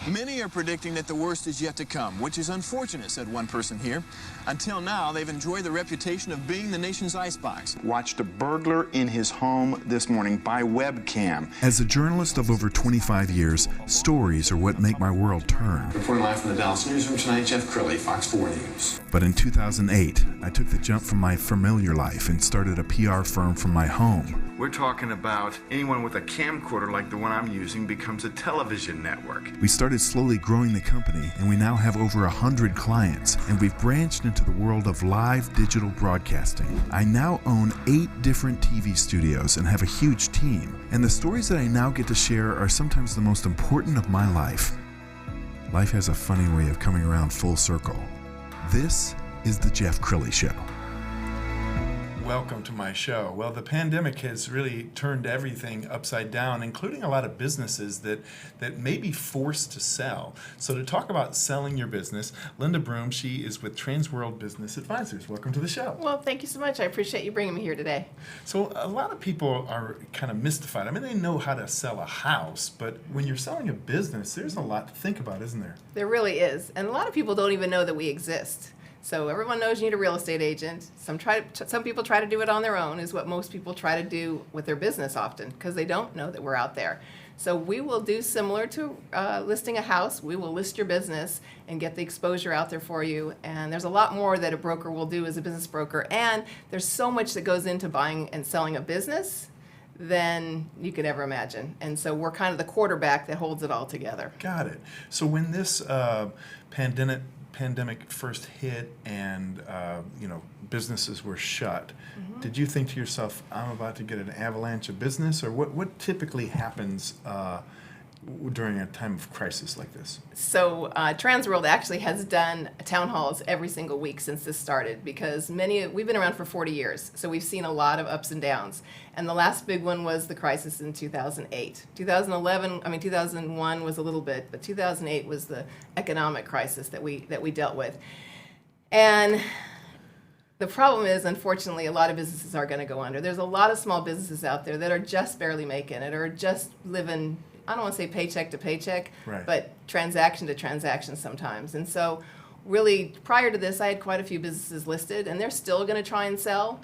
Many are predicting that the worst is yet to come, which is unfortunate, said one person here. Until now, they've enjoyed the reputation of being the nation's icebox. Watched a burglar in his home this morning by webcam. As a journalist of over 25 years, stories are what make my world turn. Reporting live from the Dallas newsroom tonight, Jeff Crilley, Fox 4 News. But in 2008, I took the jump from my familiar life and started a PR firm from my home. We're talking about anyone with a camcorder like the one I'm using becomes a television network. We started slowly growing the company, and we now have over 100 clients, and we've branched into the world of live digital broadcasting. I now own 8 different TV studios and have a huge team, and the stories that I now get to share are sometimes the most important of my life. Life has a funny way of coming around full circle. This is the Jeff Crilley Show. Welcome to my show. Well, the pandemic has really turned everything upside down, including a lot of businesses that may be forced to sell. So to talk about selling your business, Linda Broom, she is with Transworld Business Advisors. Welcome to the show. Well, thank you so much. I appreciate you bringing me here today. So a lot of people are kind of mystified. I mean, they know how to sell a house, but when you're selling a business, there's a lot to think about, isn't there? There really is. And a lot of people don't even know that we exist. So everyone knows you need a real estate agent. Some people try to do it on their own, is what most people try to do with their business often, because they don't know that we're out there. So we will do similar to listing a house. We will list your business and get the exposure out there for you. And there's a lot more that a broker will do as a business broker. And there's so much that goes into buying and selling a business than you could ever imagine. And so we're kind of the quarterback that holds it all together. Got it. So when this pandemic first hit and businesses were shut, did you think to yourself, I'm about to get an avalanche of business? Or what typically happens during a time of crisis like this? So Transworld actually has done town halls every single week since this started, because we've been around for 40 years, so we've seen a lot of ups and downs. And the last big one was the crisis in 2008. 2001 was a little bit, but 2008 was the economic crisis that we dealt with. And the problem is, unfortunately, a lot of businesses are going to go under. There's a lot of small businesses out there that are just barely making it, or just living, I don't want to say paycheck to paycheck, right, but transaction to transaction sometimes. And so really, prior to this, I had quite a few businesses listed, and they're still going to try and sell.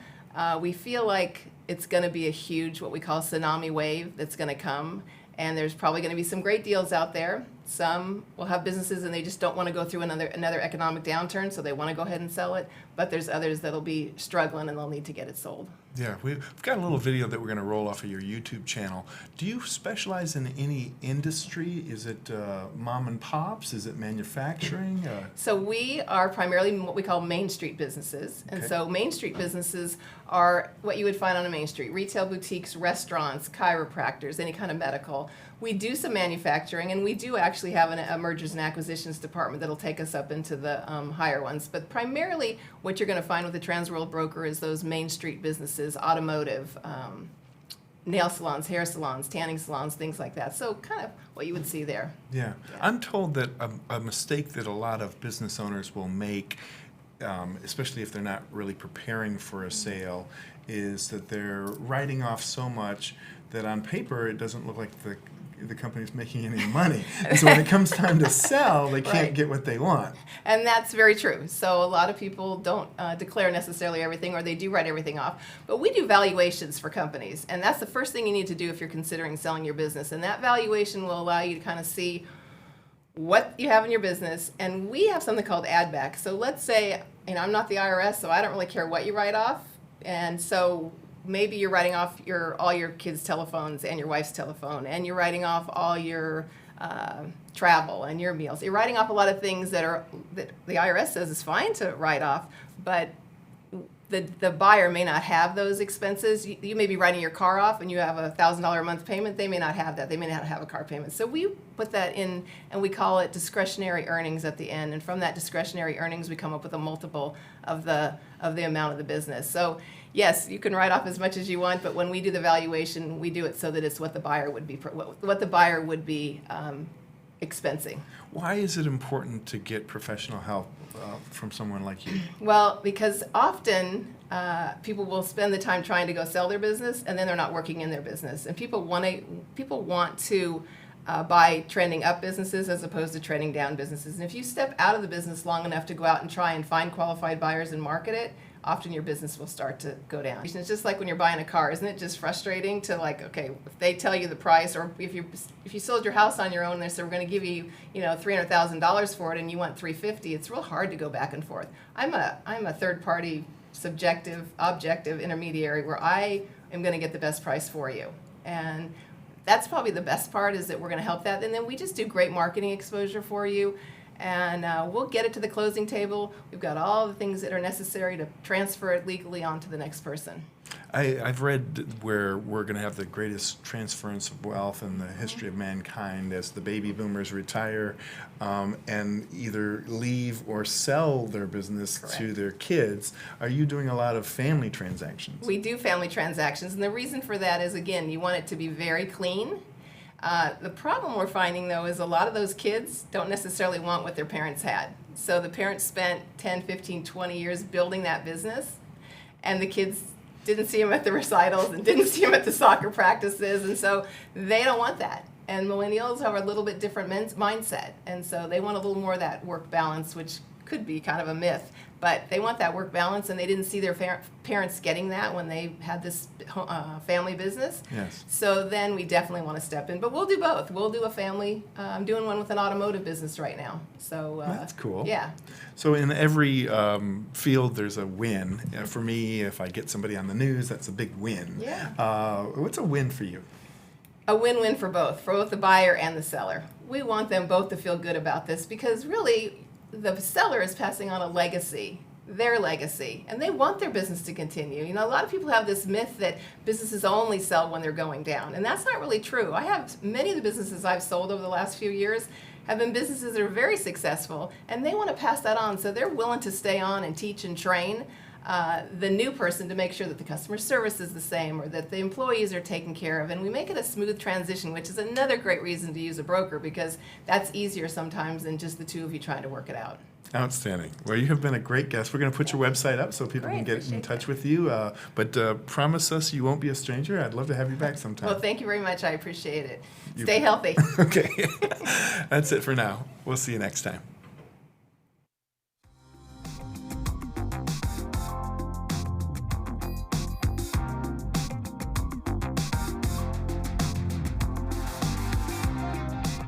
We feel like it's going to be a huge, what we call tsunami wave that's going to come, and there's probably going to be some great deals out there. Some will have businesses and they just don't want to go through another economic downturn, so they want to go ahead and sell it. But there's others that'll be struggling and they'll need to get it sold. Yeah, we've got a little video that we're going to roll off of your YouTube channel. Do you specialize in any industry? Is it mom and pops? Is it manufacturing? So we are primarily what we call Main Street businesses. And so Main Street businesses are what you would find on a main street: retail boutiques, restaurants, chiropractors, any kind of medical. We do some manufacturing, and we do actually have a mergers and acquisitions department that'll take us up into the higher ones. But primarily what you're going to find with the Transworld broker is those Main Street businesses: automotive, nail salons, hair salons, tanning salons, things like that. So kind of what you would see there. Yeah. I'm told that a mistake that a lot of business owners will make, especially if they're not really preparing for a sale, is that they're writing off so much that on paper it doesn't look like the company's making any money. And so when it comes time to sell, they can't get what they want. And that's very true. So a lot of people don't declare necessarily everything, or they do write everything off. But we do valuations for companies, and that's the first thing you need to do if you're considering selling your business. And that valuation will allow you to kind of see what you have in your business. And we have something called add back. So let's say, I'm not the IRS, so I don't really care what you write off. And so maybe you're writing off all your kids' telephones and your wife's telephone, and you're writing off all your travel and your meals. You're writing off a lot of things that the IRS says is fine to write off, but the buyer may not have those expenses. You may be writing your car off and you have a $1,000 a month payment. They may not have that. They may not have a car payment. So we put that in, and we call it discretionary earnings at the end. And from that discretionary earnings, we come up with a multiple of the amount of the business. So yes, you can write off as much as you want, but when we do the valuation, we do it so that it's what the buyer would be expensing. Why is it important to get professional help from someone like you? Well, because often people will spend the time trying to go sell their business, and then they're not working in their business. And people want to buy trending up businesses as opposed to trending down businesses. And if you step out of the business long enough to go out and try and find qualified buyers and market it, often your business will start to go down. It's just like when you're buying a car. Isn't it just frustrating to, like, okay, if they tell you the price, or if you sold your house on your own and they said we're going to give you, $300,000 for it, and you want $350,000, it's real hard to go back and forth. I'm a third party, subjective, objective intermediary where I am going to get the best price for you. And that's probably the best part, is that we're going to help that. And then we just do great marketing exposure for you. And we'll get it to the closing table. We've got all the things that are necessary to transfer it legally on to the next person. I've read where we're going to have the greatest transference of wealth in the history of mankind as the baby boomers retire and either leave or sell their business to their kids. Are you doing a lot of family transactions? We do family transactions, and the reason for that is, again, you want it to be very clean. The problem we're finding, though, is a lot of those kids don't necessarily want what their parents had. So the parents spent 10, 15, 20 years building that business, and the kids didn't see them at the recitals and didn't see them at the soccer practices, and so they don't want that. And millennials have a little bit different mindset, and so they want a little more of that work balance, which could be kind of a myth. But they want that work balance, and they didn't see their parents getting that when they had this family business. Yes. So then we definitely want to step in. But we'll do both. We'll do a family. I'm doing one with an automotive business right now. So that's cool. Yeah. So in every field, there's a win. For me, if I get somebody on the news, that's a big win. Yeah. What's a win for you? A win-win for both the buyer and the seller. We want them both to feel good about this, because really, the seller is passing on a legacy, their legacy, and they want their business to continue. A lot of people have this myth that businesses only sell when they're going down, and that's not really true. I have many of the businesses I've sold over the last few years have been businesses that are very successful, and they want to pass that on, so they're willing to stay on and teach and train the new person to make sure that the customer service is the same, or that the employees are taken care of, and we make it a smooth transition, which is another great reason to use a broker, because that's easier sometimes than just the two of you trying to work it out. Outstanding. Well, you have been a great guest. We're going to put your website up so people can get in touch with you, but promise us you won't be a stranger. I'd love to have you back sometime. Well, thank you very much. I appreciate it. Stay healthy. Okay. That's it for now. We'll see you next time.